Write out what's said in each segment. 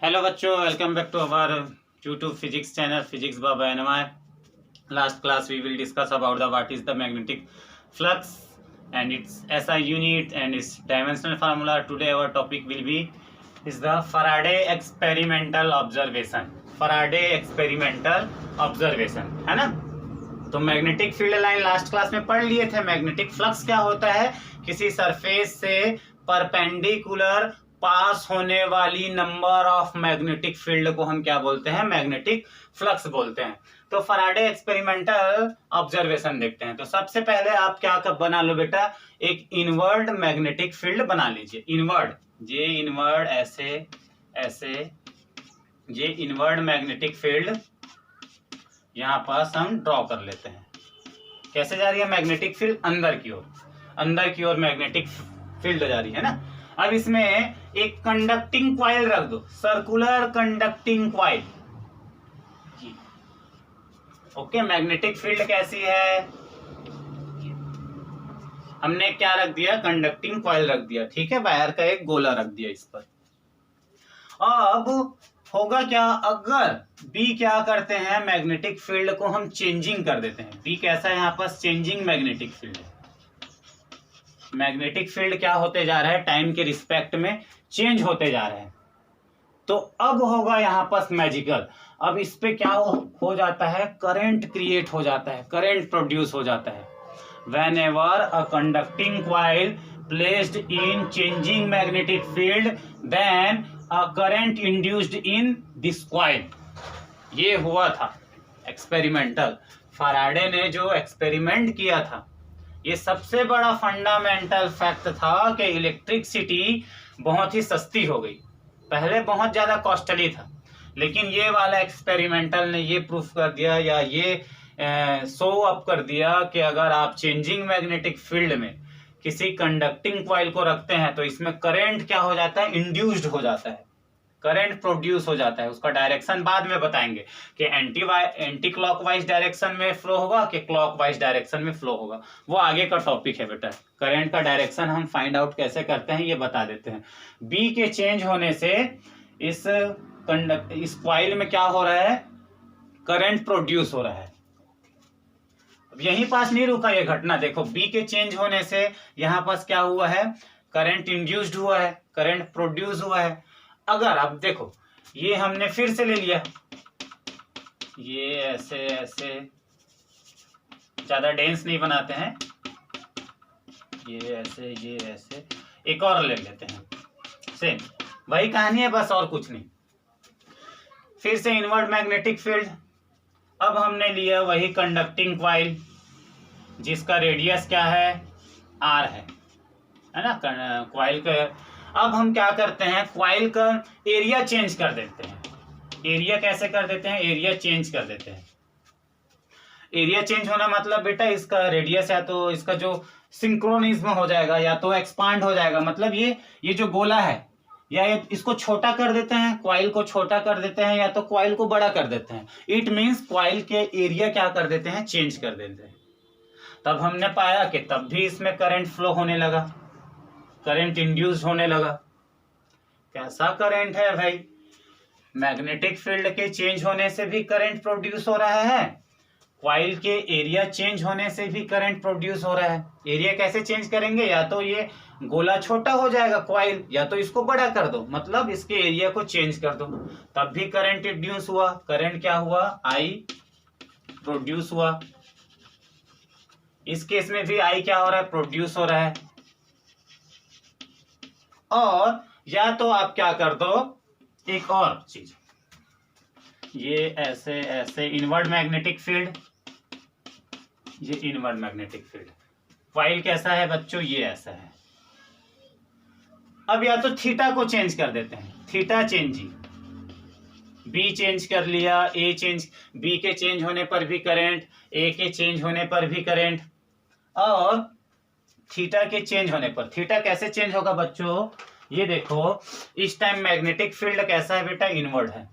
Hello बच्चों, welcome back to our YouTube physics channel physics by NMI. Last class we will discuss about the what is the magnetic flux and its SI unit and its dimensional formula. Today our topic will be is the Faraday experimental observation. Faraday experimental observation है ना. तो magnetic field line last class में पढ़ लिए थे. Magnetic flux क्या होता है? किसी सरफेस से परपेंडिकुलर पास होने वाली नंबर ऑफ मैग्नेटिक फील्ड को हम क्या बोलते हैं? मैग्नेटिक फ्लक्स बोलते हैं. तो फैराडे एक्सपेरिमेंटल ऑब्जर्वेशन देखते हैं. तो सबसे पहले आप क्या बना लो बेटा, एक इनवर्ड मैग्नेटिक फील्ड बना लीजिए. इनवर्ड, ये इनवर्ड ऐसे ऐसे, ये इनवर्ड मैग्नेटिक फील्ड यहां पास हम ड्रॉ कर लेते हैं. कैसे जा रही है मैग्नेटिक फील्ड? अंदर की ओर, अंदर की ओर मैग्नेटिक फील्ड जा रही है ना. अब इसमें एक कंडक्टिंग क्वाइल रख दो, circular conducting coil. Okay, magnetic field कैसी है? हमने क्या रख दिया? कंडक्टिंग क्वाइल रख दिया. ठीक है, वायर का एक गोला रख दिया इस पर. अब होगा क्या? अगर बी क्या करते हैं, मैग्नेटिक फील्ड को हम चेंजिंग कर देते हैं. बी कैसा है? यहाँ पास चेंजिंग मैग्नेटिक फील्ड है. मैग्नेटिक फील्ड क्या होते जा रहा है? टाइम के रिस्पेक्ट में चेंज होते जा रहे हैं. तो अब होगा यहाँ पास मैजिकल. अब इस पे क्या हो जाता है? करंट क्रिएट हो जाता है, करंट प्रोड्यूस हो जाता है. whenever a conducting coil placed in changing magnetic field, then a current induced in this coil. ये हुआ था एक्सपेरिमेंटल. फैराडे ने जो एक्सपेरिमेंट किया था, ये सबसे बड़ा फंडामेंटल फैक्ट था कि इलेक्ट्रिसिटी बहुत ही सस्ती हो गई. पहले बहुत ज्यादा कॉस्टली था, लेकिन ये वाला एक्सपेरिमेंटल ने ये प्रूफ कर दिया या ये शो अप कर दिया कि अगर आप चेंजिंग मैग्नेटिक फील्ड में किसी कंडक्टिंग कॉइल को रखते हैं तो इसमें करंट क्या हो जाता है? इंड्यूस्ड हो जाता है, करंट प्रोड्यूस हो जाता है. उसका डायरेक्शन बाद में बताएंगे कि एंटी क्लॉकवाइज डायरेक्शन में फ्लो होगा कि क्लॉकवाइज डायरेक्शन में फ्लो होगा. वो आगे का टॉपिक है बेटा. करंट का डायरेक्शन हम फाइंड आउट कैसे करते हैं ये बता देते हैं. बी के चेंज होने से इस कॉइल में क्या हो रहा है? करंट प्रोड्यूस हो रहा है. यहीं पास नहीं रुका ये घटना. देखो, बी के चेंज होने से यहां पास क्या हुआ है? करंट इंड्यूस्ड हुआ है, करंट प्रोड्यूस हुआ है. अगर आप देखो, ये हमने फिर से ले लिया, ये ऐसे ऐसे, ज्यादा डेंस नहीं बनाते हैं, ये ऐसे ये ऐसे. एक और ले लेते हैं, सेम वही कहानी है बस, और कुछ नहीं. फिर से इनवर्ड मैग्नेटिक फील्ड. अब हमने लिया वही कंडक्टिंग क्वाइल जिसका रेडियस क्या है? आर है ना, क्वाइल का. अब हम क्या करते हैं? क्वाइल का एरिया चेंज कर देते हैं. एरिया कैसे कर देते हैं? एरिया चेंज कर देते हैं. एरिया चेंज होना मतलब बेटा, इसका रेडियस या तो इसका जो सिंक्रोनिज्म हो जाएगा या तो एक्सपांड हो जाएगा. मतलब ये जो गोला है, या इसको छोटा कर देते हैं, क्वाइल को छोटा कर देते हैं, या तो क्वाइल को बड़ा कर देते हैं. इट मींस क्वाइल के एरिया क्या कर देते हैं? चेंज कर देते हैं. तब हमने पाया कि तब भी इसमें करंट फ्लो होने लगा, करंट इंड्यूस होने लगा. कैसा करंट है भाई? मैग्नेटिक फील्ड के चेंज होने से भी करंट प्रोड्यूस हो रहा है, क्वाइल के एरिया चेंज होने से भी करंट प्रोड्यूस हो रहा है. एरिया कैसे चेंज करेंगे? या तो ये गोला छोटा हो जाएगा क्वाइल, या तो इसको बड़ा कर दो, मतलब इसके एरिया को चेंज कर दो, तब भी करंट इंड्यूस हुआ. करंट क्या हुआ? आई प्रोड्यूस हुआ. इस केस में भी आई क्या हो रहा है? प्रोड्यूस हो रहा है. और या तो आप क्या कर दो, एक और चीज, ये ऐसे ऐसे इनवर्ड मैग्नेटिक फील्ड, ये इनवर्ड मैग्नेटिक फील्ड. क्वाइल कैसा है बच्चों? ये ऐसा है. अब या तो थीटा को चेंज कर देते हैं, थीटा चेंजिंग. बी चेंज कर लिया, ए चेंज, बी के चेंज होने पर भी करंट, ए के चेंज होने पर भी करंट, और थीटा के चेंज होने पर. थीटा कैसे चेंज होगा बच्चों? ये देखो, इस टाइम मैग्नेटिक फील्ड कैसा है बेटा? इनवर्ड है.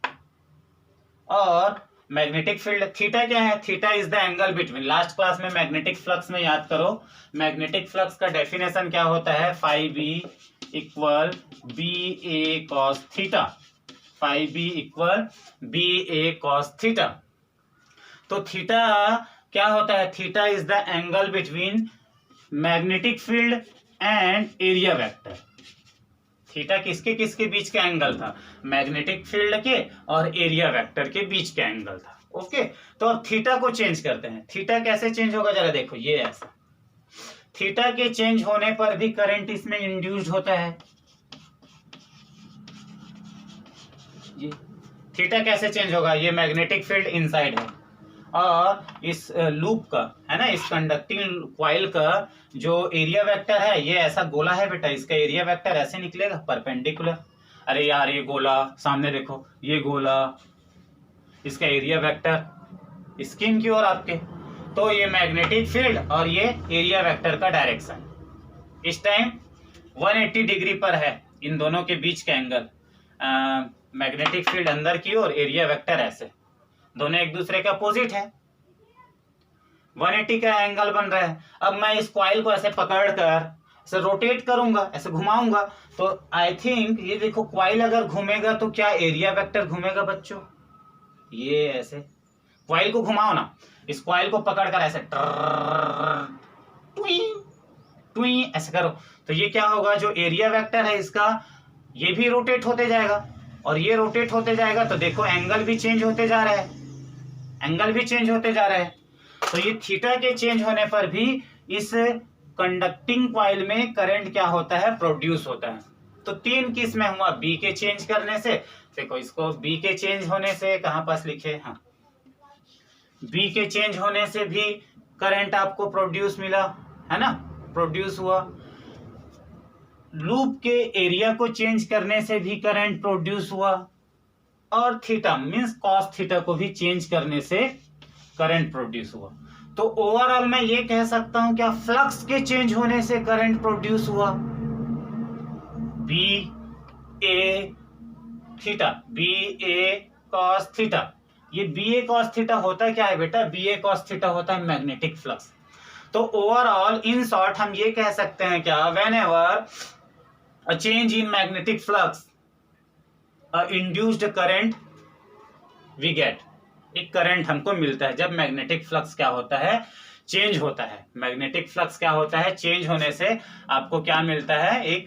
और मैग्नेटिक फील्ड थीटा क्या है? Theta is the angle between. Last class में मैग्नेटिक फ्लक्स में याद करो, मैग्नेटिक फ्लक्स का डेफिनेशन क्या होता है? Phi B equal B A cos theta. Phi B equal B A cos theta. तो थीटा क्या होता है? Theta is the angle between magnetic field and area vector. Theta किसके किसके बीच का एंगल था? मैग्नेटिक फील्ड के और एरिया वेक्टर के बीच का एंगल था। ओके, तो अब थीटा को चेंज करते हैं। थीटा कैसे चेंज होगा जरा देखो, ये ऐसा। थीटा के चेंज होने पर भी करंट इसमें इंड्यूस्ड होता है। ये थीटा कैसे चेंज होगा? ये मैग्नेटिक फील्ड इनसाइड है और इस लूप का है ना, इस कंडक्टिंग कॉइल का जो एरिया वेक्टर है ये ऐसा गोला है बेटा, इसका एरिया वेक्टर ऐसे निकलेगा परपेंडिकुलर। अरे यार ये गोला सामने देखो, ये गोला, इसका एरिया वेक्टर स्किन की ओर आपके, तो ये मैग्नेटिक फील्ड और ये एरिया वेक्टर का डायरेक्शन इस टाइम 180 डिग्री पर है। इन दोनों के बीच का एंगल, मैग्नेटिक फील्ड अंदर की ओर, एरिया वेक्टर ऐसे, दोनों एक दूसरे का अपोजिट है। 180 का एंगल बन रहा है। अब मैं इस कॉइल को ऐसे पकड़कर ऐसे रोटेट करूंगा, ऐसे घुमाऊंगा, तो आई थिंक ये देखो कॉइल अगर घूमेगा तो क्या एरिया वेक्टर घूमेगा बच्चों? ये ऐसे कॉइल को घुमाओ ना, इस कॉइल को पकड़कर ऐसे टुई टुई ऐसे करो, तो ये क्या होगा? जो एरिया वेक्टर है इसका ये भी रोटेट होते जाएगा और ये रोटेट होते जाएगा, तो देखो एंगल भी चेंज होते जा रहा है, एंगल भी चेंज होते जा रहा है। तो ये थीटा के चेंज होने पर भी इस कंडक्टिंग कॉइल में करंट क्या होता है? प्रोड्यूस होता है। तो तीन किस में हुआ? बी के चेंज करने से। देखो इसको बी के चेंज होने से कहां पास लिखे? हाँ, बी के चेंज होने से भी करंट आपको प्रोड्यूस मिला है ना, प्रोड्यूस हुआ। लूप के एरिया को चेंज करने से भी करंट प्रोड्यूस हुआ, और थीटा मींस कॉस थीटा को भी चेंज करने से करंट प्रोड्यूस हुआ। तो ओवरऑल मैं ये कह सकता हूं क्या फ्लक्स के चेंज होने से करंट प्रोड्यूस हुआ? B A theta, B A cos theta. ये बी ए कॉस थीटा होता क्या है बेटा? बी ए कॉस थीटा होता है मैग्नेटिक फ्लक्स। तो ओवरऑल इन शॉर्ट हम ये कह सकते हैं क्या, whenever a change in magnetic flux induced current we get, एक करंट हमको मिलता है जब मैग्नेटिक फ्लक्स क्या होता है? चेंज होता है। मैग्नेटिक फ्लक्स क्या होता है? चेंज होने से आपको क्या मिलता है? एक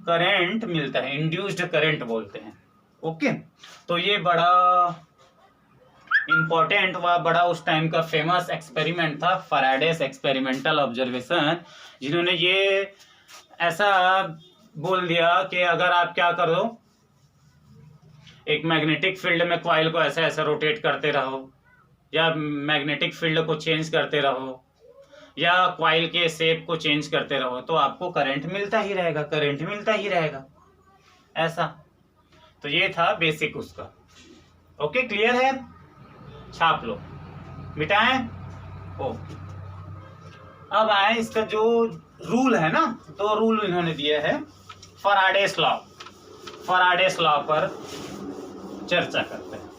करंट मिलता है, इंड्यूस्ड करंट बोलते हैं। ओके, तो ये बड़ा इंपॉर्टेंट व बड़ा उस टाइम का फेमस एक्सपेरिमेंट था, फैराडेस एक्सपेरिमेंटल ऑब्जर्वेशन, जिन्होंने ये ऐसा बोल दिया कि अगर आप क्या करो, एक मैग्नेटिक फील्ड में कॉइल को ऐसे ऐसे रोटेट करते रहो, या मैग्नेटिक फील्ड को चेंज करते रहो, या कॉइल के शेप को चेंज करते रहो, तो आपको करंट मिलता ही रहेगा, करंट मिलता ही रहेगा ऐसा। तो ये था बेसिक उसका। ओके, क्लियर है? छाप लो, मिटाएं। ओके, अब आए इसका जो रूल है ना, तो रूल इन्होंने दिया है फैराडेस लॉ। फैराडेस लॉ पर चर्चा करते हैं।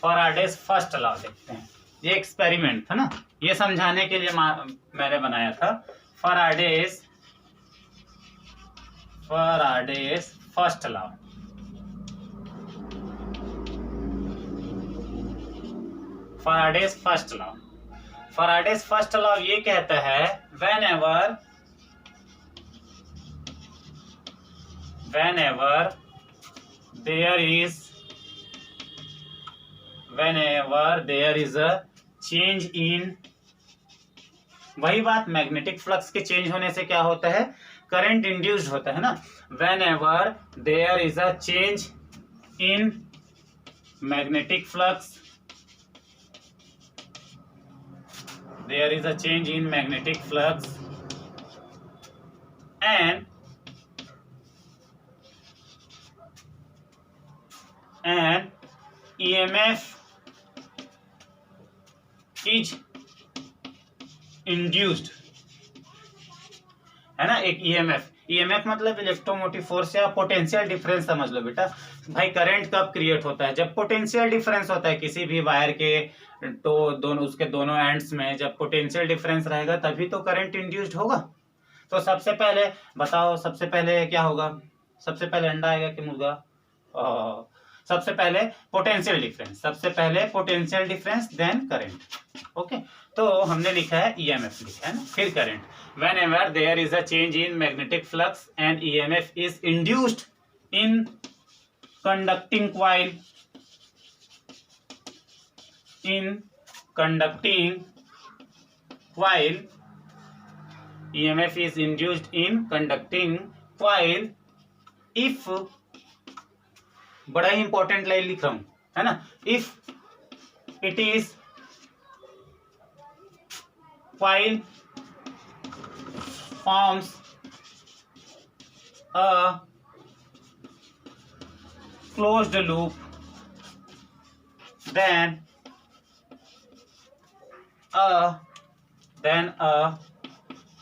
फैराडेस फर्स्ट लॉ देखते हैं। ये एक्सपेरिमेंट था ना, ये समझाने के लिए मैंने बनाया था। Faraday's first law. Faraday's first law. Faraday's first law ये कहता है whenever there is a change in, वही बात, मैग्नेटिक फ्लक्स के चेंज होने से क्या होता है? करंट इंड्यूस्ड होता है ना। whenever there is a change in magnetic flux, there is a change in magnetic flux and EMF is induced, है ना। एक EMF मतलब इलेक्ट्रोमोटिव फोर्स या पोटेंशियल डिफरेंस समझ लो बेटा। भाई करंट कब क्रिएट होता है? जब पोटेंशियल डिफरेंस होता है किसी भी वायर के, तो दोनों उसके दोनों एंड्स में जब पोटेंशियल डिफरेंस रहेगा तभी तो करंट इंड्यूस्ड होगा। तो सबसे पहले बताओ, सबसे पहले क्या होगा? सबसे पहले अंडा आएगा कि मुर्गा? सबसे पहले potential difference then current. Okay, तो हमने लिखा है ईएमएफ लिखा है ना, फिर current. Whenever there is a change in magnetic flux and EMF is induced in conducting coil, EMF is induced in conducting coil if, बड़ा ही इंपॉर्टेंट लाइन लिख रहा हूं है ना, if it is coil forms a closed loop, then a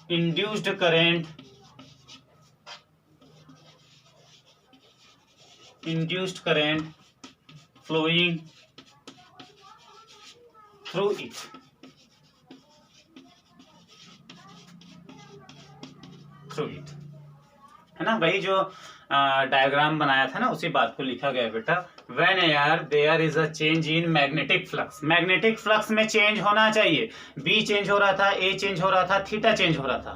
induced current flowing through it। है ना, वही जो डायग्राम बनाया था ना, उसी बात को लिखा गया बेटा। Whenever there is a change in magnetic flux में चेंज होना चाहिए। बी चेंज हो रहा था, ए चेंज हो रहा था, थीटा चेंज हो रहा था।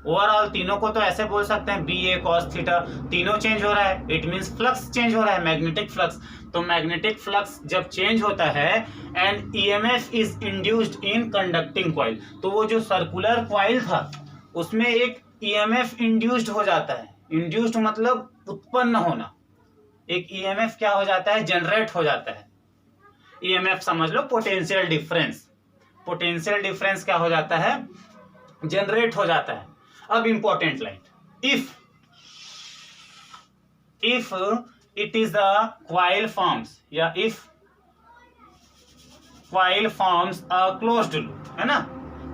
ओवरऑल तीनों को तो ऐसे बोल सकते हैं बी ए कॉस थीटा, तीनों चेंज हो रहा है, इट मींस फ्लक्स चेंज हो रहा है, मैग्नेटिक फ्लक्स। तो मैग्नेटिक फ्लक्स जब चेंज होता है and EMF is induced in conducting coil, तो वो जो सर्कुलर कॉइल था उसमें एक ईएमएफ इंड्यूस्ड हो जाता है। इंड्यूस्ड मतलब उत्पन्न होना, एक ईएमएफ क्या हो जाता है, जनरेट हो जाता है। ईएमएफ समझ लो पोटेंशियल डिफरेंस क्या हो जाता है, जनरेट हो जाता है। अब important line, if it is a coil forms, या if coil forms a closed loop, है ना,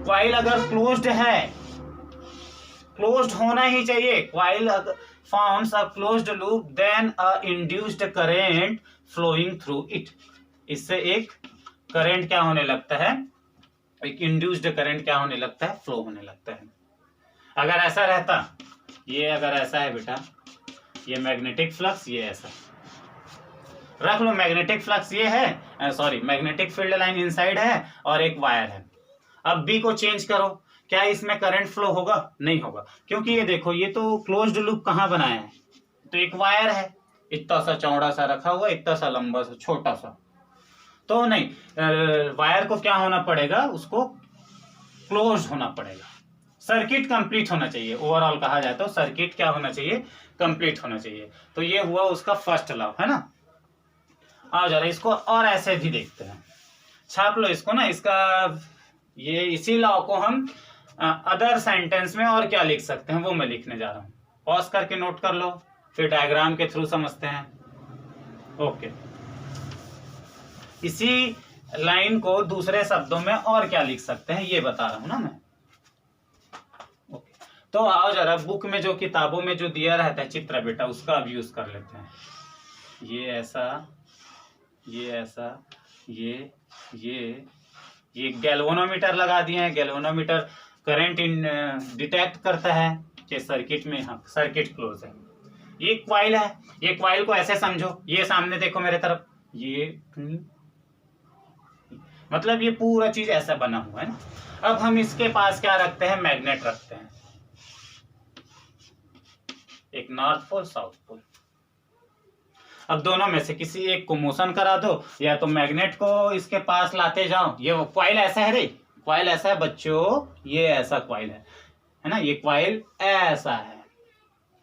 कॉइल अगर क्लोज्ड है, क्लोज्ड होना ही चाहिए, coil forms a closed loop, then a induced current flowing through it। इससे एक करंट क्या होने लगता है, एक इंड्यूस्ड करंट क्या होने लगता है, फ्लो होने लगता है। अगर ऐसा रहता, ये अगर ऐसा है बेटा, ये मैग्नेटिक फ्लक्स, ये ऐसा रख लो, मैग्नेटिक फ्लक्स ये है, sorry magnetic field line inside है और एक वायर है। अब बी को चेंज करो, क्या इसमें करंट फ्लो होगा, नहीं होगा, क्योंकि ये देखो ये तो क्लोज्ड लूप कहाँ बनाया है, तो एक वायर है, इतना सा चौड़ा सा रखा हुआ, इतना सा लंबा सा छोटा सा, तो नहीं, वायर को क्या होना पड़ेगा, उसको क्लोज होना पड़ेगा, सर्किट कंप्लीट होना चाहिए। ओवरऑल कहा जाए तो सर्किट क्या होना चाहिए, कंप्लीट होना चाहिए। तो ये हुआ उसका फर्स्ट लॉ, है ना। आओ जरा इसको और ऐसे भी देखते हैं, छाप लो इसको ना, इसका ये इसी लॉ को हम अदर सेंटेंस में और क्या लिख सकते हैं वो मैं लिखने जा रहा हूं। पॉज करके नोट कर लो, फिर डायग्राम के थ्रू समझते हैं। ओके, इसी लाइन को दूसरे शब्दों में और क्या लिख सकते हैं ये बता रहा हूं ना मैं। ओके, तो आओ जरा बुक में जो किताबों में जो दिया रहता है चित्र बेटा, उसका अब यूज कर लेते हैं। ये ऐसा, ये ऐसा, ये गैल्वेनोमीटर लगा दिए हैं। गैल्वेनोमीटर करंट डिटेक्ट करता है कि सर्किट में, हाँ सर्किट क्लोज है। ये क्वाइल है, ये क्वाइल को ऐसे समझो, ये सामने देखो मेरे तरफ, ये मतलब ये पूरा चीज ऐसा बना हुआ है ना। अब हम इसके पास क्या रखते हैं, मैग्नेट रखते हैं, एक नॉर्थ पोल साउथ पोल। अब दोनों में से किसी एक को मोशन करा दो, या तो मैग्नेट को इसके पास लाते जाओ। ये क्वाइल ऐसा है रे, क्वाइल ऐसा है बच्चों, ये ऐसा क्वाइल है ना, ये क्वाइल ऐसा है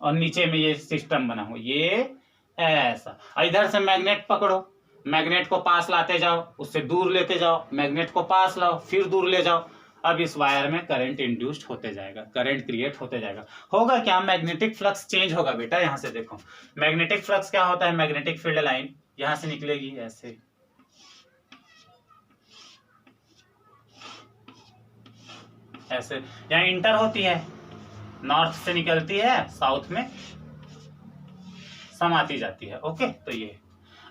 और नीचे में ये सिस्टम बना हुआ, ये ऐसा। इधर से मैग्नेट पकड़ो, मैग्नेट को पास लाते जाओ, उससे दूर लेते जाओ, मैग्नेट को पास लाओ, फिर दूर ले जाओ। अब इस वायर में करंट इंड्यूस्ड होते जाएगा, करंट क्रिएट होते जाएगा। होगा क्या, मैग्नेटिक फ्लक्स चेंज होगा बेटा। यहां से देखो मैग्नेटिक फ्लक्स क्या होता है, मैग्नेटिक फील्ड लाइन यहां से निकलेगी ऐसे, ऐसे यहाँ इंटर होती है, नॉर्थ से निकलती है, साउथ में समाती जाती है। ओके, तो ये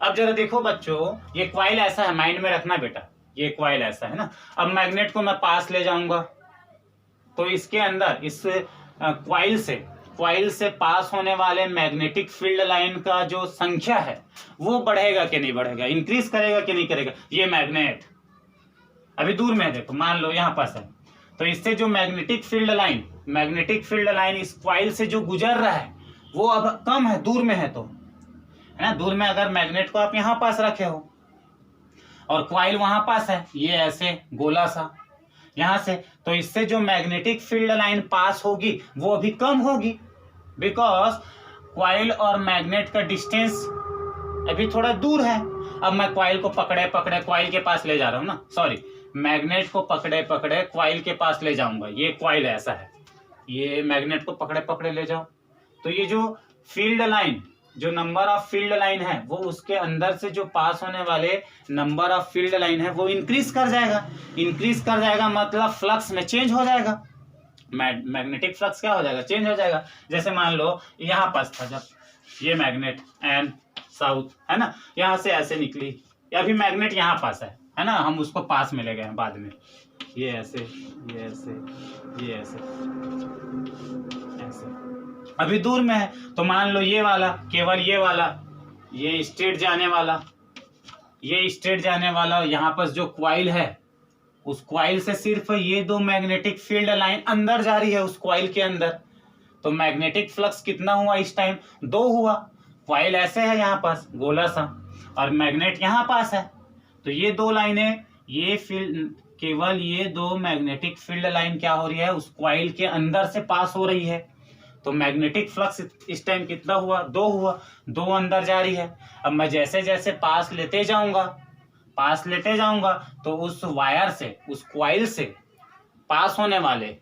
अब जरा देखो बच्चों, ये क्वाइल ऐसा है, माइंड में रखना बेटा, ये क्वाइल ऐसा है ना। अब मैग्नेट को मैं पास ले जाऊंगा तो इसके अंदर, इस क्वाइल से कॉइल से पास होने वाले मैग्नेटिक फील्ड लाइन का जो संख्या है वो बढ़ेगा कि नहीं बढ़ेगा, इंक्रीज करेगा कि नहीं करेगा। ये मैग्नेट अभी दूर में है, देखो मान लो यहाँ पास है, तो इससे जो मैग्नेटिक फील्ड लाइन इस कॉइल से जो गुजर रहा है वो अब कम है, दूर में है, तो है ना, दूर में अगर मैग्नेट को आप यहाँ पास रखे हो और कॉइल वहां पास है, ये ऐसे गोला सा यहां से, तो इससे जो मैग्नेटिक फील्ड लाइन पास होगी वो अभी कम होगी, बिकॉज कॉइल और मैग्नेट का डिस्टेंस अभी थोड़ा दूर है। अब मैं कॉइल को पकड़े पकड़े कॉइल के पास ले जा रहा हूं ना, सॉरी, मैग्नेट को पकड़े पकड़े कॉइल के पास ले जाऊंगा, ये कॉइल ऐसा है, ये मैग्नेट को पकड़े पकड़े ले जाओ, तो ये जो फील्ड लाइन, जो नंबर ऑफ फील्ड लाइन है वो उसके अंदर से जो पास होने वाले नंबर ऑफ फील्ड लाइन है वो इंक्रीज कर जाएगा, मतलब फ्लक्स में चेंज हो जाएगा, मैग्नेटिक फ्लक्स क्या हो जाएगा, चेंज हो जाएगा। जैसे मान लो यहाँ पास था जब ये मैग्नेट एंड साउथ है ना, यहाँ से ऐसे निकली, अभी मैग्नेट यहाँ पास है ना, हम उसको पास में ले गए हैं बाद में, ये ऐसे ये ऐसे ये ऐसे ऐसे, अभी दूर में है, तो मान लो ये वाला, केवल ये वाला, ये स्ट्रेट जाने वाला, यहाँ पर जो कॉइल है उस कॉइल से सिर्फ ये दो मैग्नेटिक फील्ड लाइन अंदर जा रही है उस कॉइल के अंदर, तो मैग्नेटिक फ्लक्स कितना हुआ इस टाइम, 2 हुआ। कॉइल ऐसे है यहाँ पास गोला सा और मैग्नेट यहाँ पास है, तो ये दो लाइनें, ये फील्ड, केवल ये दो मैग्नेटिक फील्ड लाइन क्या हो रही है, उस कॉइल के अंदर से पास हो रही है, तो मैग्नेटिक फ्लक्स इस टाइम कितना हुआ, 2 हुआ, 2 अंदर जा रही है। अब मैं जैसे जैसे पास लेते जाऊंगा तो उस वायर से, उस कॉइल से पास होने वाले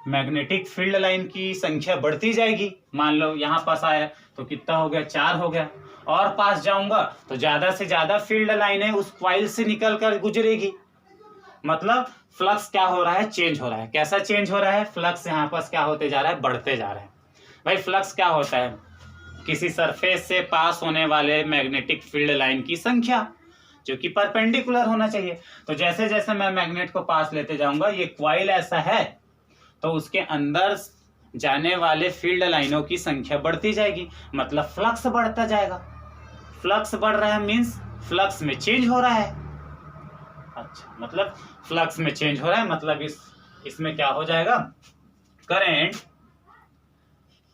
मैग्नेटिक फील्ड लाइन की संख्या बढ़ती जाएगी। मान लो यहाँ पास आया तो कितना हो गया, 4 हो गया, और पास जाऊंगा तो ज्यादा से ज्यादा फील्ड लाइनें उस कॉइल से निकल कर गुजरेगी, मतलब फ्लक्स क्या हो रहा है, चेंज हो रहा है। कैसा चेंज हो रहा है, फ्लक्स यहाँ पास क्या होते जा रहा है, बढ़ते जा रहा है। भाई फ्लक्स क्या होता है, किसी सरफेस से पास होने वाले मैग्नेटिक फील्ड लाइन की संख्या जो कि परपेंडिकुलर होना चाहिए। तो जैसे जैसे मैं मैग्नेट को पास लेते जाऊंगा, ये कॉइल ऐसा है तो उसके अंदर जाने वाले फील्ड लाइनों की संख्या बढ़ती जाएगी, मतलब फ्लक्स बढ़ता जाएगा। फ्लक्स बढ़ रहा है मीन्स फ्लक्स में चेंज हो रहा है। अच्छा, मतलब फ्लक्स में चेंज हो रहा है, मतलब इसमें क्या हो जाएगा, करंट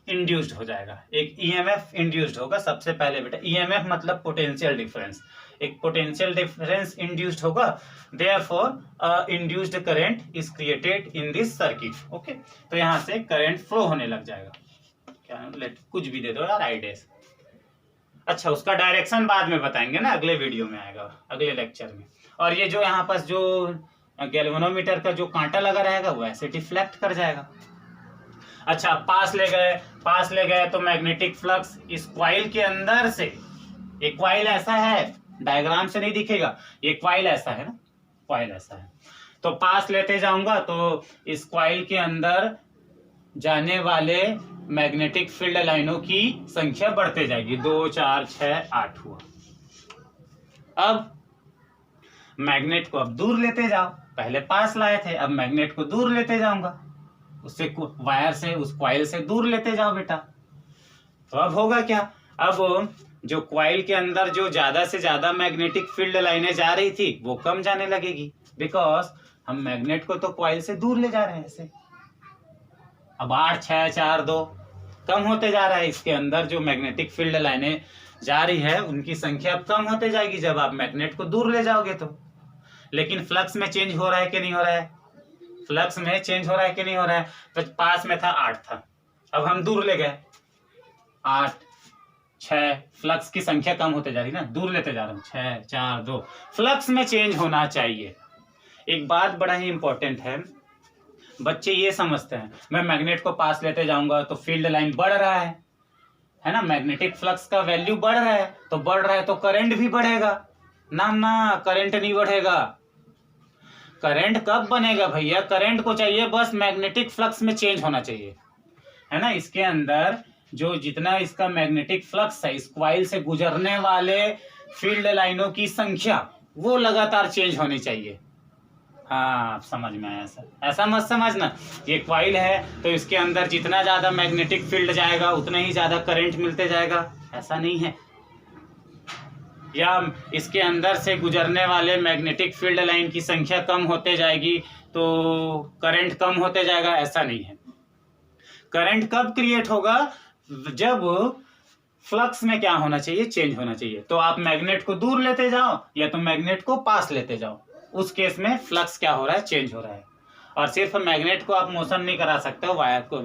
इंड्यूस्ड हो जाएगा, एक ईएमएफ इंड्यूस्ड होगा। सबसे पहले बेटा ईएमएफ मतलब पोटेंशियल डिफरेंस, एक पोटेंशियल डिफरेंस इंड्यूस्ड होगा, therefore induced current is created in this circuit. Okay, तो यहां से करंट फ्लो होने लग जाएगा। क्या लेट कुछ भी दे दो यार आइडियाज। अच्छा, उसका डायरेक्शन बाद में बताएंगे ना, अगले वीडियो में आएगा, अगले लेक्चर में। और ये जो यहाँ पास जो गैल्वेनोमीटर का जो कांटा लगा रहेगा वो ऐसे डिफ्लेक्ट कर जाएगा। अच्छा, पास ले गए तो मैग्नेटिक फ्लक्स इस कॉइल के अंदर से, एक कॉइल ऐसा है, डायग्राम से नहीं दिखेगा, ये कॉइल ऐसा है ना, कॉइल ऐसा है, तो पास लेते जाऊंगा तो इस कॉइल के अंदर जाने वाले मैग्नेटिक फील्ड लाइनों की संख्या बढ़ते जाएगी, 2 4 6 8 हुआ। अब मैग्नेट को अब दूर लेते जाओ, पहले पास लाए थे, अब मैग्नेट को दूर लेते जाऊंगा, उससे वायर से, उस कॉइल से दूर लेते जाओ बेटा। तो अब होगा क्या, अब जो कॉइल के अंदर जो ज्यादा से ज्यादा मैग्नेटिक फील्ड लाइनें जा रही थी वो कम जाने लगेगी, बिकॉज हम मैग्नेट को तो कॉइल से दूर ले जा रहे हैं ऐसे। अब 8 6 4 2 कम होते जा रहा है, इसके अंदर जो मैग्नेटिक फील्ड लाइनें जा रही है उनकी संख्या अब कम होते जाएगी जब आप मैग्नेट को दूर ले जाओगे तो। लेकिन फ्लक्स में चेंज हो रहा है कि नहीं हो रहा है, फ्लक्स में चेंज हो रहा है कि नहीं हो रहा है। तो पास में था 8 था, अब हम दूर ले गए 8 6, फ्लक्स की संख्या कम होते जा रही है ना, दूर लेते जा रहा हूँ, 6 4 2, फ्लक्स में चेंज होना चाहिए। एक बात बड़ा ही इंपॉर्टेंट है, बच्चे ये समझते हैं मैं मैग्नेट को पास लेते जाऊंगा तो फील्ड लाइन बढ़ रहा है ना, मैग्नेटिक फ्लक्स का वैल्यू बढ़ रहा है, तो बढ़ रहा है तो करंट भी बढ़ेगा ना, ना करंट नहीं बढ़ेगा। करंट कब बनेगा भैया, करंट को चाहिए बस मैग्नेटिक फ्लक्स में चेंज होना चाहिए, है ना। इसके अंदर जो जितना इसका मैग्नेटिक फ्लक्स है, इस कॉइल से गुजरने वाले फील्ड लाइनों की संख्या वो लगातार चेंज होनी चाहिए। हाँ, आप समझ में आया सर। ऐसा मत समझना ये क्वाइल है तो इसके अंदर जितना ज़्यादा मैग्नेटिक फील्ड जाएगा उतना ही ज़्यादा करंट मिलते जाएगा, ऐसा नहीं है। या इसके अंदर से गुजरने वाले मैग्नेटिक फील्ड लाइन की संख्या कम होते जाएगी तो करंट कम होते जाएगा, ऐसा नहीं है। करंट कब क्रिएट होगा? जब फ्लक्स में क्या होना चाहिए? चेंज होना चाहिए। तो आप मैग्नेट को दूर लेते जाओ या तो मैग्नेट को पास लेते जाओ, उस केस में फ्लक्स क्या हो रहा है? चेंज हो रहा है। और सिर्फ मैग्नेट को आप मोशन नहीं करा सकते हो, वायर को,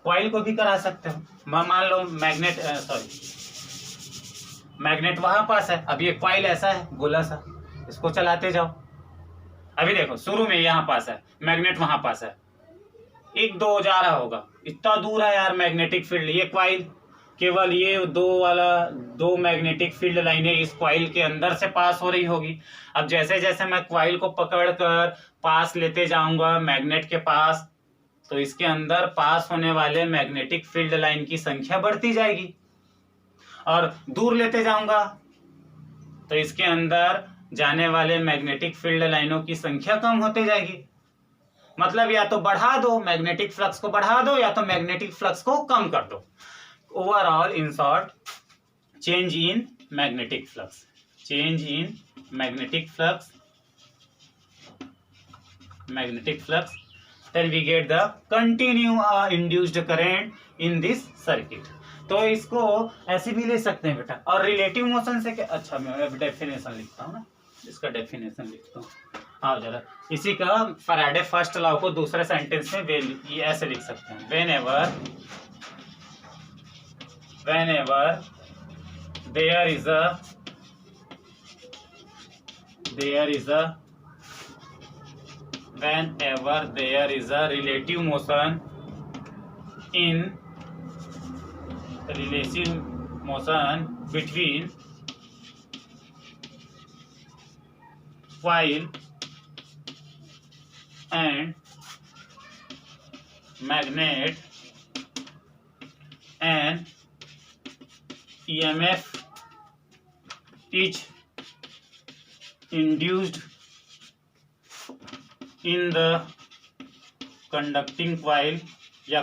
कॉइल को भी करा सकते हो। मान लो मैग्नेट वहां पास है, अब ये कॉइल ऐसा है गोला सा, इसको चलाते जाओ। अभी देखो शुरू में यहाँ पास है मैग्नेट, वहां पास है, 1 2 जा रहा होगा, इतना दूर है यार मैग्नेटिक फील्ड। ये कॉइल केवल ये दो मैग्नेटिक फील्ड लाइनें इस कॉइल के अंदर से पास हो रही होगी। अब जैसे जैसे मैं कॉइल को पकड़कर पास लेते जाऊंगा मैग्नेट के पास, तो इसके अंदर पास होने वाले मैग्नेटिक फील्ड लाइन की संख्या बढ़ती जाएगी। और दूर लेते जाऊंगा तो इसके अंदर जाने वाले मैग्नेटिक फील्ड लाइनों की संख्या कम होते जाएगी। मतलब या तो बढ़ा दो, मैग्नेटिक फ्लक्स को बढ़ा दो, या तो मैग्नेटिक फ्लक्स को कम कर दो। Overall in short, change in magnetic flux, change in magnetic flux, then we get the continue induced current in this circuit। तो इसको ऐसे भी ले सकते हैं बेटा। और रिलेटिव मोशन से क्या, अच्छा मैं डेफिनेशन लिखता हूँ ना, इसका डेफिनेशन लिखता हूँ। हाँ जरा, इसी का फैराडे फर्स्ट लॉ को दूसरे सेंटेंस में ये ऐसे लिख सकते हैं, whenever there is a relative motion between coil and magnet, and EMF is induced in the conducting coil या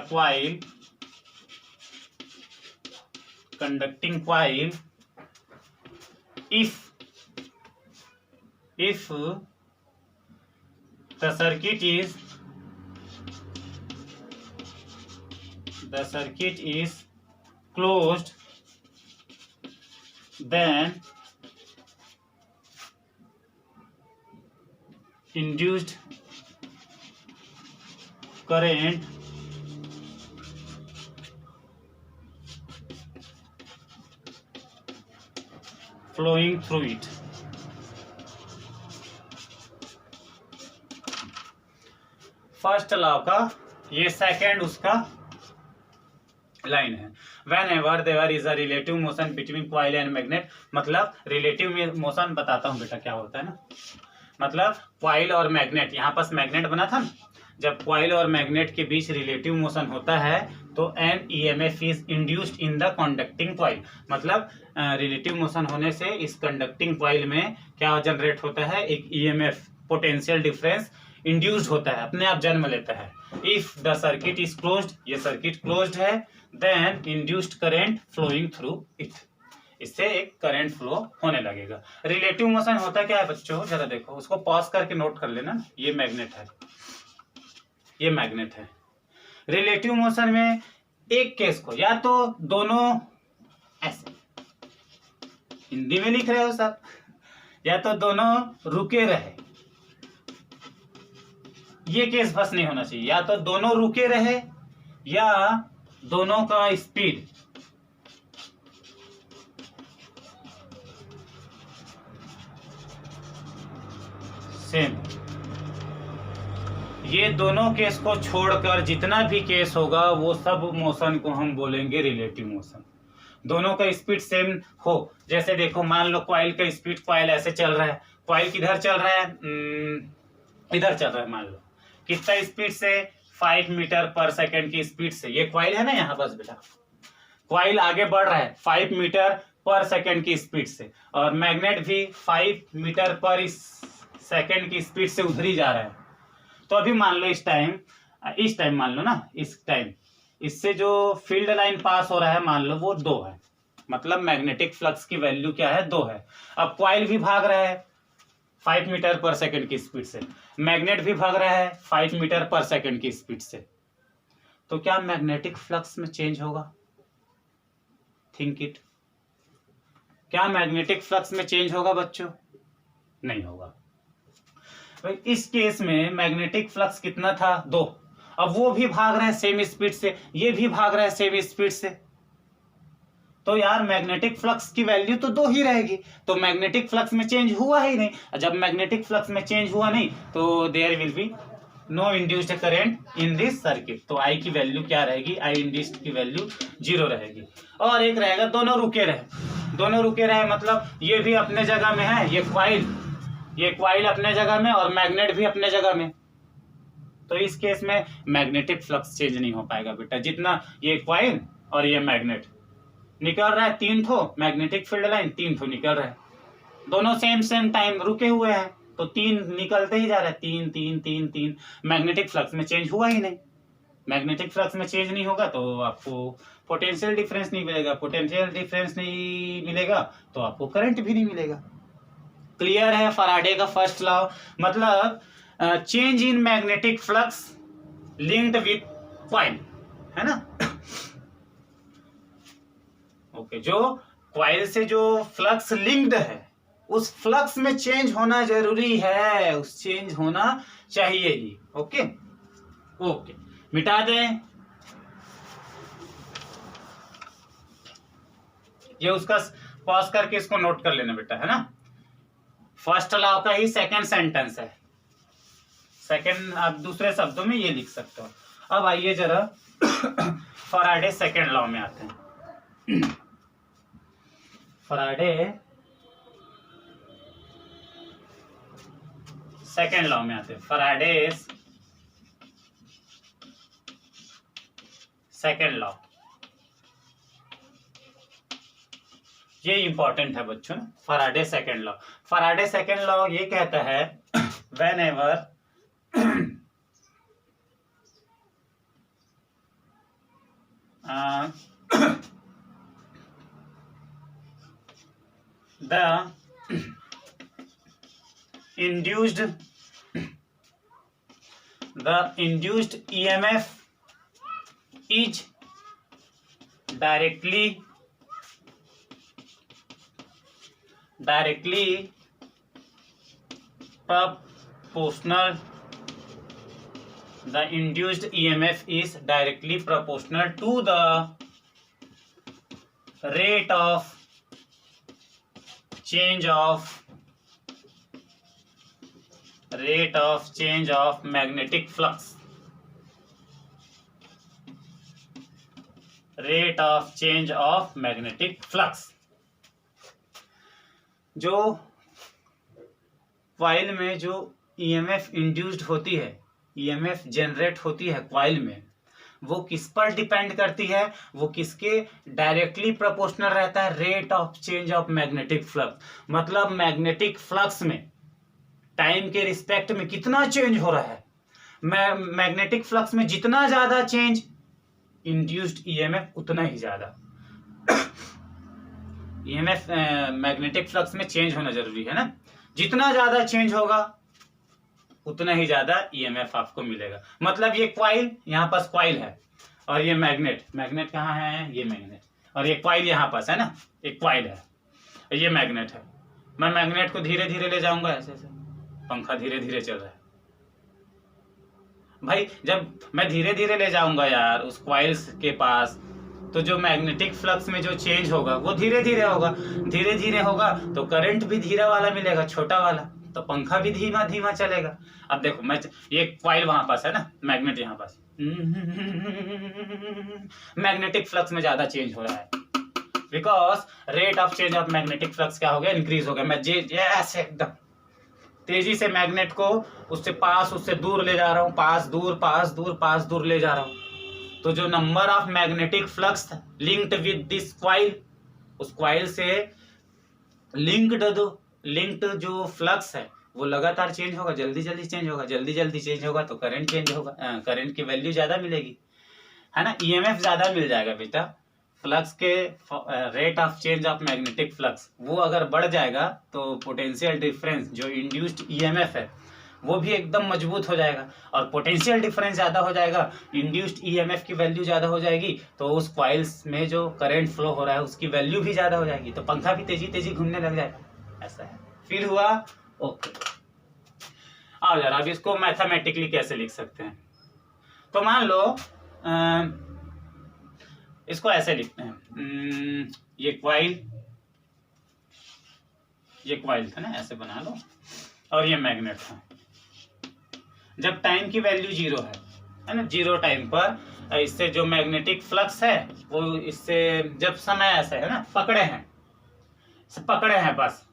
conducting coil if the circuit is closed, then induced current flowing through it। First law का ये second उसका line है। Whenever there is a relative motion between coil and magnet, मतलब relative motion बताता हूँ बेटा क्या होता है ना, मतलब कॉइल और मैग्नेट, यहाँ पास मैग्नेट बना था ना, जब कॉइल और मैग्नेट के बीच रिलेटिव मोशन होता है तो an EMF is induced in the conducting coil. मतलब रिलेटिव मोशन होने से इस कंडक्टिंग कॉइल में क्या जनरेट होता है? एक ईएमएफ, पोटेंशियल डिफरेंस इंड्यूस्ड होता है, अपने आप जन्म लेता है। If the circuit is closed, ये सर्किट क्लोज्ड है, then induced current flowing through it, इससे एक करंट फ्लो होने लगेगा। रिलेटिव मोशन होता क्या है बच्चों, जरा देखो, उसको पॉज करके नोट कर लेना। ये मैग्नेट है, ये मैग्नेट है। रिलेटिव मोशन में एक केस को या तो दोनों ऐसे, हिंदी में लिख रहे हो सब, या तो दोनों रुके रहे, ये केस बस नहीं होना चाहिए। या तो दोनों रुके रहे या दोनों का स्पीड सेम। ये दोनों केस को छोड़कर जितना भी केस होगा वो सब मोशन को हम बोलेंगे रिलेटिव मोशन। दोनों का स्पीड सेम हो, जैसे देखो मान लो कॉइल का स्पीड, कॉइल ऐसे चल रहा है, कॉइल किधर चल रहा है? इधर चल रहा है, मान लो कितना स्पीड से? 5 मीटर पर सेकेंड की स्पीड से। ये कॉइल है ना यहाँ पास बेटा, कॉइल आगे बढ़ रहा है 5 मीटर पर सेकेंड की स्पीड से, और मैग्नेट भी 5 मीटर पर सेकेंड की स्पीड से उधर ही जा रहा है। तो अभी मान लो इस टाइम मान लो ना, इस टाइम इससे जो फील्ड लाइन पास हो रहा है मान लो वो 2 है, मतलब मैग्नेटिक फ्लक्स की वैल्यू क्या है 2 है। अब कॉइल भी भाग रहा है 5 मीटर पर सेकंड की स्पीड से, मैग्नेट भी भाग रहा है 5 मीटर पर सेकंड की स्पीड से, तो क्या मैग्नेटिक फ्लक्स में चेंज होगा? Think it. क्या मैग्नेटिक फ्लक्स में चेंज होगा बच्चों? नहीं होगा। इस केस में मैग्नेटिक फ्लक्स कितना था? 2। अब वो भी भाग रहा है सेम स्पीड से, ये भी भाग रहा है सेम स्पीड से, तो यार मैग्नेटिक फ्लक्स की वैल्यू तो 2 ही रहेगी, तो मैग्नेटिक फ्लक्स में चेंज हुआ ही नहीं। जब मैग्नेटिक फ्लक्स में चेंज हुआ नहीं तो there will be no induced current in this circuit, तो आई की वैल्यू क्या रहेगी? आई इंड्यूस्ड की वैल्यू 0 रहेगी। और एक रहेगा दोनों रुके रहे, मतलब ये भी अपने जगह में है, ये क्वाइल अपने जगह में और मैग्नेट भी अपने जगह में, तो इस केस में मैग्नेटिक फ्लक्स चेंज नहीं हो पाएगा बेटा। जितना ये क्वाइल और ये मैग्नेट निकल रहा है 3 ठो मैग्नेटिक फील्ड लाइन, 3 ठो निकल रहा है, दोनों सेम टाइम रुके हुए हैं, तो 3 निकलते ही जा रहा है, 3 मैग्नेटिक फ्लक्स में चेंज हुआ ही नहीं। मैग्नेटिक फ्लक्स में चेंज नहीं होगा तो आपको पोटेंशियल डिफरेंस नहीं मिलेगा, पोटेंशियल डिफरेंस नहीं मिलेगा तो आपको करंट भी नहीं मिलेगा। क्लियर है फैराडे का फर्स्ट लॉ, मतलब change in magnetic flux linked with coil, है ना। ओके, जो कॉइल से जो फ्लक्स लिंक्ड है उस फ्लक्स में चेंज होना जरूरी है, उस चेंज होना चाहिए ही। ओके ओके, मिटा दें ये, उसका पॉज करके इसको नोट कर लेना बेटा, है ना। फर्स्ट लॉ का ही सेकंड सेंटेंस है, सेकंड आप दूसरे शब्दों में ये लिख सकते हो। अब आइए जरा फैराडे सेकंड लॉ में आते हैं। फैराडे सेकंड लॉ में आते हैं, फैराडे सेकंड लॉ, ये इंपॉर्टेंट है बच्चों। Faraday second law, Faraday second law ये कहता है whenever the induced EMF is directly proportional, the induced EMF is directly proportional to the rate of change of magnetic flux, rate of change of magnetic flux। जो coil में जो EMF induced होती है, EMF generate होती है coil में, वो किस पर डिपेंड करती है? वो किसके डायरेक्टली प्रोपोर्शनल रहता है? Rate of change of magnetic flux, मतलब मैग्नेटिक फ्लक्स में टाइम के रिस्पेक्ट में कितना चेंज हो रहा है। मैग्नेटिक फ्लक्स में जितना ज्यादा चेंज, इंड्यूस्ड ईएमएफ उतना ही ज्यादा। ईएमएफ मैग्नेटिक फ्लक्स में चेंज होना जरूरी है ना, जितना ज्यादा चेंज होगा उतना ही ज्यादा ईएमएफ आपको मिलेगा। मतलब ये क्वाइल, यहाँ पास क्वाइल है और ये मैग्नेट कहाँ है? ये मैग्नेट, और ये क्वाइल यहाँ पास है ना, एक क्वाइल है, ये मैग्नेट है। मैं मैग्नेट को धीरे धीरे ले जाऊंगा, ऐसे ऐसे पंखा धीरे धीरे चल रहा है भाई। जब मैं धीरे धीरे ले जाऊंगा यार उस क्वाइल के पास, तो जो मैग्नेटिक फ्लक्स में जो चेंज होगा वो धीरे धीरे होगा, तो करंट भी धीरे वाला मिलेगा, छोटा वाला, तो पंखा भी धीमा धीमा चलेगा। अब देखो मैं, ये कॉइल वहां पास है ना, मैग्नेट यहाँ पास, मैग्नेटिक फ्लक्स में ज्यादा चेंज हो रहा है, because rate of change of magnetic flux क्या हो गया? इंक्रीज हो गया। मैं एकदम तेजी से मैग्नेट को उससे दूर ले जा रहा हूँ, पास दूर ले जा रहा हूँ, तो जो number of magnetic flux linked with this coil, उस क्वाइल से लिंक्ड जो फ्लक्स है वो लगातार चेंज होगा, जल्दी जल्दी चेंज होगा, जल्दी जल्दी चेंज होगा तो करंट चेंज होगा, करंट की वैल्यू ज्यादा मिलेगी, है ना। ईएमएफ ज्यादा मिल जाएगा बेटा। फ्लक्स के rate of change of magnetic flux वो अगर बढ़ जाएगा तो पोटेंशियल डिफरेंस जो इंड्यूस्ड ईएमएफ है वो भी एकदम मजबूत हो जाएगा, और पोटेंशियल डिफरेंस ज्यादा हो जाएगा, इंड्यूस्ड ईएमएफ की वैल्यू ज्यादा हो जाएगी, तो उस कॉइल्स में जो करंट फ्लो हो रहा है उसकी वैल्यू भी ज्यादा हो जाएगी, तो पंखा भी तेजी तेजी घूमने लग जाएगा। ऐसा है, फिर हुआ। ओके, आओ यार अब इसको मैथमेटिकली कैसे लिख सकते हैं। तो मान लो इसको ऐसे लिखते हैं, ये क्वाइल था ना, ऐसे बना लो, और ये मैग्नेट था। जब टाइम की वैल्यू 0 है ना, 0 टाइम पर इससे जो मैग्नेटिक फ्लक्स है वो इससे, जब समय ऐसा है ना पकड़े हैं बस,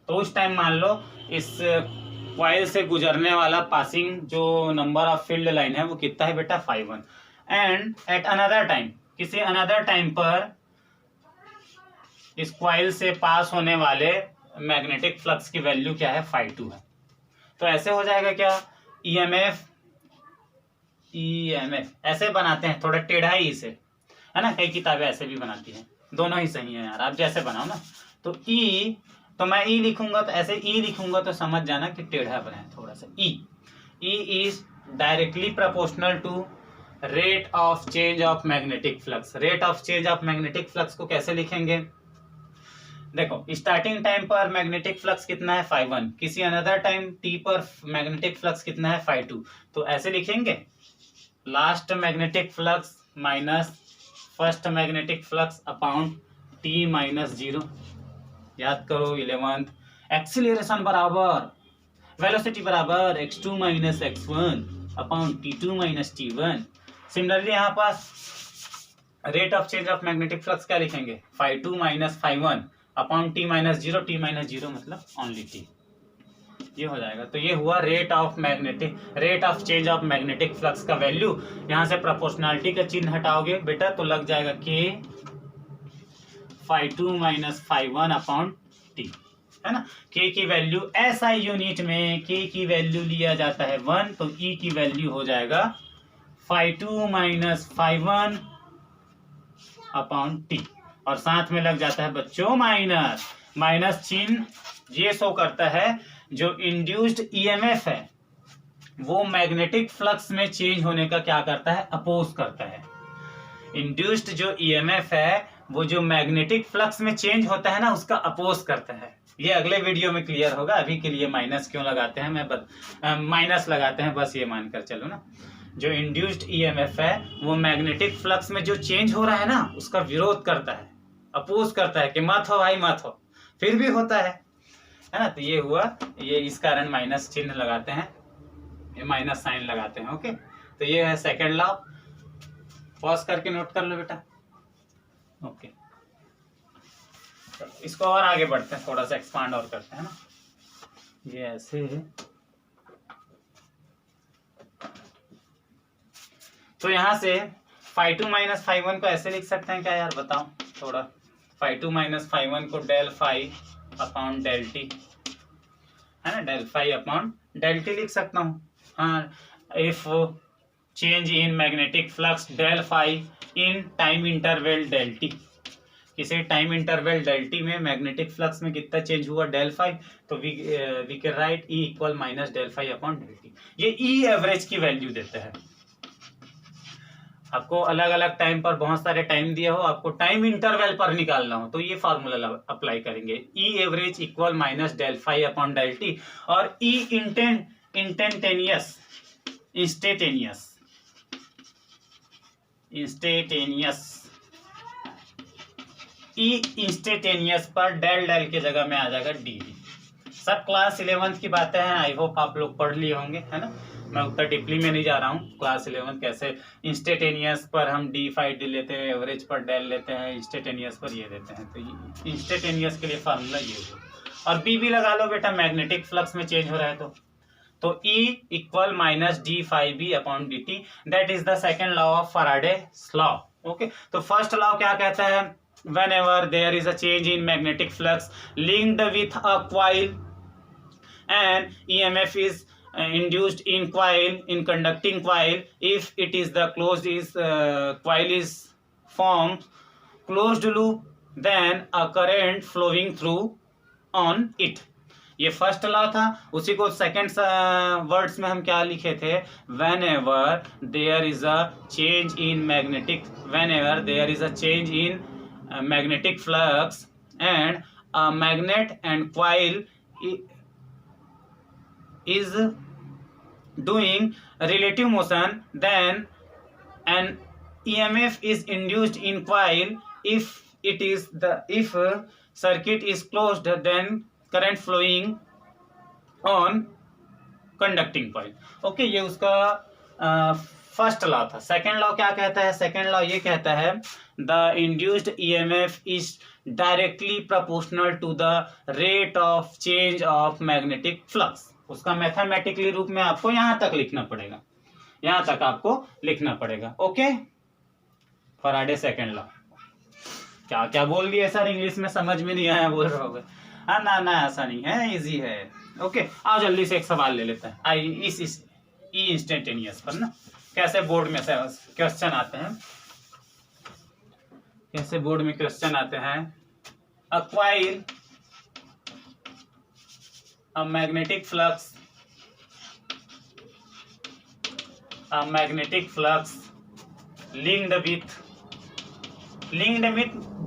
तो उस टाइम मान लो इस क्वाइल से गुजरने वाला पासिंग जो नंबर ऑफ फील्ड लाइन है वो कितना है बेटा, 5 एंड एट अनदर टाइम, किसी अनदर टाइम पर इस क्वाइल से पास होने वाले मैग्नेटिक फ्लक्स की वैल्यू क्या है, 5 है। तो ऐसे हो जाएगा क्या, ईएमएफ ऐसे बनाते हैं, थोड़ा टेढ़ा ही इसे, है ना, कई किताबें ऐसे भी बनाती हैं, दोनों ही सही है यार, आप जैसे बनाओ ना। तो ई, तो मैं ई लिखूंगा तो ऐसे ई लिखूंगा तो समझ जाना कि टेढ़ा बनाए थोड़ा सा। E is directly proportional to rate of change of magnetic flux. Rate of change of magnetic flux को कैसे लिखेंगे, देखो स्टार्टिंग टाइम पर मैग्नेटिक फ्लक्स कितना है, 5 किसी अनदर टाइम टी पर मैग्नेटिक फ्लक्स कितना है, 5 तो ऐसे लिखेंगे, last magnetic flux minus first magnetic flux upon T minus 0। याद करो 11th, एक्सीलरेशन बराबर वेलोसिटी बराबर x2 minus x1 upon t2 minus t1। Similarly यहाँ पास rate of change of magnetic flux क्या लिखेंगे, 5 minus 5 upon T minus 0, T minus 0 मतलब only T, ये हो जाएगा। तो ये हुआ rate of change of magnetic flux का वैल्यू। यहां से प्रोपोर्शनलिटी का चिन्ह हटाओगे बेटा तो लग जाएगा k 5 माइनस 5 अपॉन टी, है ना। k की वैल्यू SI यूनिट में k की वैल्यू लिया जाता है 1, तो E की वैल्यू हो जाएगा 5 माइनस 5 अपॉन टी, और साथ में लग जाता है बच्चों माइनस चिन्ह। ये शो करता है जो इंड्यूस्ड ईएमएफ है वो मैग्नेटिक फ्लक्स में चेंज होने का क्या करता है, अपोज करता है। इंड्यूस्ड जो ईएमएफ है वो जो मैग्नेटिक फ्लक्स में चेंज होता है ना उसका अपोज करता है। ये अगले वीडियो में क्लियर होगा, अभी के लिए माइनस क्यों लगाते हैं, माइनस लगाते हैं बस ये मानकर चलो ना। जो इंड्यूस्ड ईएमएफ है वो मैग्नेटिक फ्लक्स में जो चेंज हो रहा है ना उसका विरोध करता है, अपोज करता है कि मत हो भाई मत हो, फिर भी होता है ना। तो ये हुआ, ये इस कारण माइनस चिन्ह लगाते हैं, ये माइनस साइन लगाते हैं। ओके, तो ये है सेकंड लॉ, पॉज करके नोट कर लो बेटा। ओके, इसको और आगे बढ़ते हैं, थोड़ा सा एक्सपांड और करते हैं ना। ये ऐसे है, तो यहां से 5 माइनस 5 को ऐसे लिख सकते हैं क्या यार, बताओ थोड़ा। 5 माइनस 5 को del phi upon del T, है ना, del phi upon del T लिख सकता हूँ। हाँ, if change in magnetic flux del phi in time interval del T, किसी टाइम इंटरवल डेल टी में मैग्नेटिक फ्लक्स में कितना चेंज हुआ, डेल फाई, तो we can write E equal minus del phi upon del T. ये ई एवरेज की वैल्यू देता है आपको। अलग अलग टाइम पर बहुत सारे टाइम दिया हो, आपको टाइम इंटरवल पर निकालना हो तो ये फार्मूला अप्लाई करेंगे, E average equal minus del phi upon del T. और ई इंस्टेंटेनियस ई इंस्टेंटेनियस पर डेल डेल की जगह में आ जाएगा डी। सब क्लास 11th की बातें हैं, आई होप आप लोग पढ़ लिए होंगे, है ना। मैं उतना डीपली में नहीं जा रहा हूँ। क्लास 11 कैसे इंस्टेंटेनियस पर हम डी फाई डी लेते हैं, एवरेज पर डेल लेते हैं, इंस्टेंटेनियस पर ये देते हैं। तो इंस्टेंटेनियस के लिए फार्मूला ये हो, और बी भी लगा लो बेटा, मैग्नेटिक फ्लक्स में चेंज हो रहा है तो E equal minus D phi B upon D T, that is the second law of Faraday's law. Okay, तो फर्स्ट लॉ क्या कहता है, whenever there is a change in magnetic flux linked with a coil, and EMF is induced in coil, in conducting coil. If it is the closed is coil is formed closed loop, then a current flowing through on it. ये first law था. उसी को second words में हम क्या लिखे थे? Whenever there is a change in magnetic, whenever there is a change in magnetic flux and a magnet and coil is doing relative motion, then an EMF is induced in coil. If circuit is closed, then current flowing on conducting coil. Okay, ये उसका first law था. Second law क्या कहता है? Second law ये कहता है the induced EMF is directly proportional to the rate of change of magnetic flux. उसका मैथमेटिकली रूप में आपको यहां तक लिखना पड़ेगा, यहां तक आपको लिखना पड़ेगा. Okay, Faraday second law. क्या क्या बोल दिया सर, इंग्लिश में समझ में नहीं आया बोल रहे होगे. हाँ ना ऐसा नहीं है, इजी है. ओके, आओ जल्दी से एक सवाल ले लेते हैं. आई इस इंस्टेंटेनियस पर ना कैसे बोर्ड में से क्वेश्चन आते हैं, कैसे बोर्ड में क्वेश्चन आते हैं. A coil, a magnetic flux linked with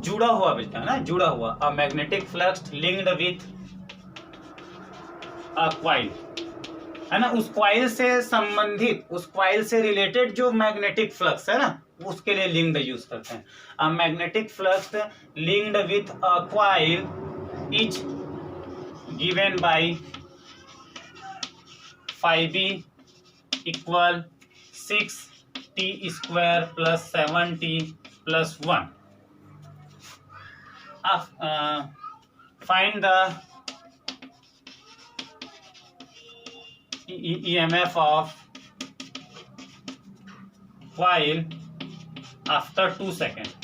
जुड़ा हुआ बेटा ना, जुड़ा हुआ. a magnetic flux linked with a coil, है ना. उस कॉइल से संबंधित, उस कॉइल से रिलेटेड जो मैग्नेटिक फ्लक्स है ना, उसके लिए लिंक्ड यूज करते हैं. a magnetic flux linked with a coil is given by phi b equal 6t square plus 7t plus 1. Find the EMF of coil after 2 seconds.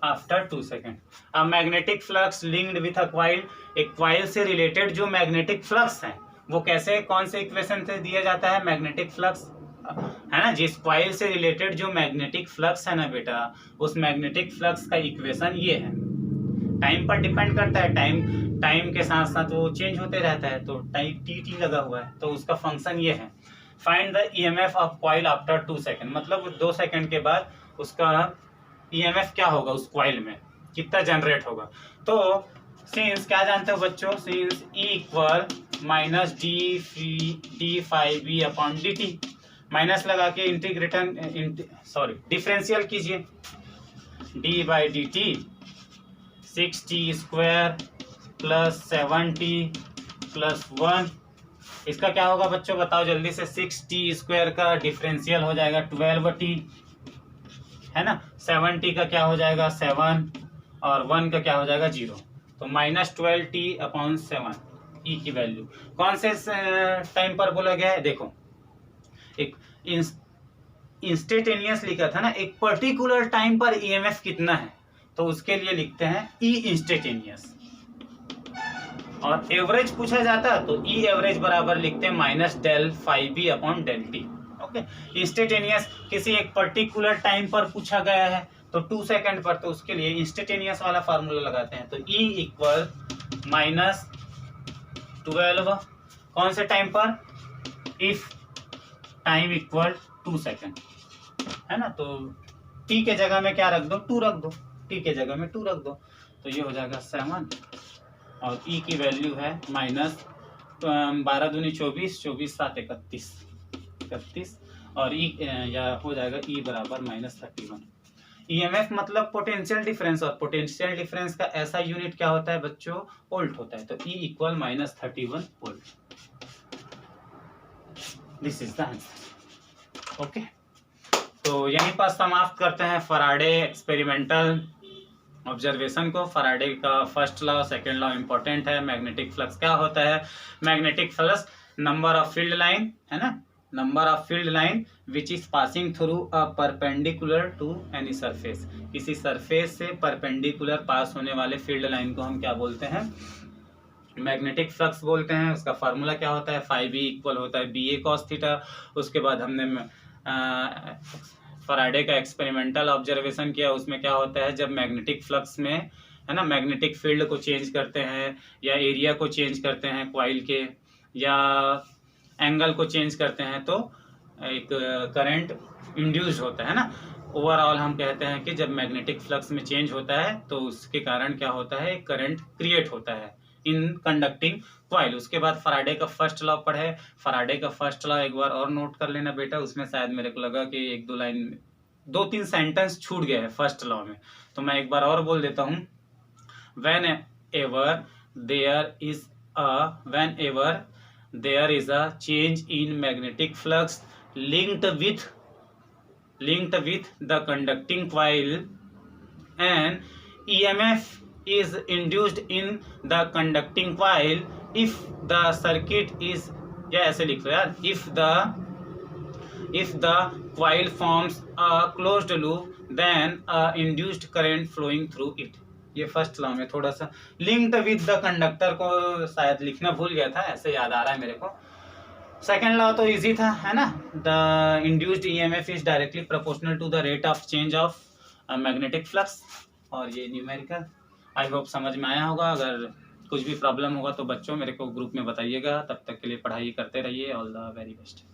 After 2 seconds. A magnetic flux linked with a coil. एक coil से related जो magnetic flux है वो कैसे, कौन से equation से दिया जाता है? मैग्नेटिक फ्लक्स है ना. जिस कॉइल से रिलेटेड जो मैग्नेटिक फ्लक्स है ना बेटा, उस मैग्नेटिक फ्लक्स का इक्वेशन ये है. टाइम पर डिपेंड करता है, टाइम के साथ साथ वो चेंज होते रहता है. तो टाइम टी लगा हुआ है, तो उसका फंक्शन ये है. Find the EMF of coil after 2 second. मतलब 2 सेकेंड के बाद उसका EMF क्या होगा, उस कॉइल में कितना जनरेट होगा. तो सिंस क्या जानते हो बच्चों, since E equal minus D phi B upon D T, minus लगा के डिफरेंशियल कीजिए. D by D T 6t square plus 7t plus 1. इसका क्या होगा बच्चों, बताओ जल्दी से. 6t स्क्वायर का डिफरेंशियल हो जाएगा 12t, है ना. 7t का क्या हो जाएगा 7, और 1 का क्या हो जाएगा 0. तो माइनस 12t अपॉन 7 ई की वैल्यू कौन से टाइम पर बोला गया है? देखो, एक इंस्टेंटेनियस लिखा था ना, एक पर्टिकुलर टाइम पर EMF कितना है, तो उसके लिए लिखते हैं ई इंस्टेंटेनियस. और एवरेज पूछा जाता है तो ई एवरेज बराबर लिखते हैं minus del phi B upon del T. Okay, instantaneous किसी एक पर्टिकुलर टाइम पर पूछा गया है तो 2 सेकंड पर, तो उसके लिए इंस्टेंटेनियस वाला फार्मूला लगाते हैं. तो E इक्वल माइनस 12 कौन से टाइम पर, इफ टाइम इक्वल 2 सेकंड, है ना. तो T के जगह में क्या रख दो, 2 रख दो. T के जगह में 2 रख दो, तो ये हो जाएगा 7, और E की वैल्यू है माइनस 12 दूनी 24, 24 7 31, और E या हो जाएगा E बराबर माइनस 31. EMF मतलब पोटेंशियल डिफरेंस, और पोटेंशियल डिफरेंस का ऐसा यूनिट क्या होता है बच्चों, वोल्ट होता है. तो E equal minus 31 volt. This is the answer. Okay, तो यहीं पर समाप्त करते हैं फैराडे एक्सपेरिमेंटल ऑब्जर्वेशन को. फैराडे का first law, second law important है. मैग्नेटिक फ्लक्स क्या होता है? Magnetic flux number of field line, है ना, number of field line which is passing through a perpendicular to any surface. किसी सरफेस से परपेंडिकुलर पास होने वाले फील्ड लाइन को हम क्या बोलते हैं? मैग्नेटिक फ्लक्स बोलते हैं। उसका फार्मूला क्या होता है? फाई बी इक्वल होता है बी ए कॉस थीटा। उसके बाद हमने फैराडे का एक्सपेरिमेंटल ऑब्जर्वेशन किया, उसमें क्या होता है जब मैग्नेटिक फ्लक्स में, है ना, मैग्नेटिक फील्ड को चेंज करते हैं या एरिया को चेंज करते हैं कॉइल के, या एंगल को चेंज करते हैं, तो एक करंट इंड्यूस होता है ना। ओवरऑल हम कहते हैं कि जब मैग्नेटिक फ्लक्स में चेंज होता है तो उसके कारण क्या होता है? करंट क्रिएट होता है इन कंडक्टिंग कॉइल। उसके बाद फैराडे का फर्स्ट लॉ पढ़े। फैराडे का फर्स्ट लॉ एक बार और नोट कर लेना बेटा, उसमें शायद मेरे को लगा कि एक दो लाइन, दो तीन सेंटेंस छूट गए हैं फर्स्ट लॉ में, तो मैं एक बार और बोल देता हूँ। whenever there is a change in magnetic flux linked with the conducting coil, and EMF is induced in the conducting coil if the circuit is, या ऐसे लिख लो यार, if the coil forms a closed loop then a induced current flowing through it। ये first law में थोड़ा सा linked with the conductor को शायद लिखना भूल गया था, ऐसे याद आ रहा है मेरे को। सेकेंड लॉ तो इजी था, है ना। The induced EMF is directly proportional to the rate of change of magnetic flux. और ये न्यूमेरिकल, आई होप समझ में आया होगा। अगर कुछ भी प्रॉब्लम होगा तो बच्चों मेरे को ग्रुप में बताइएगा। तब तक के लिए पढ़ाई करते रहिए। All the very best.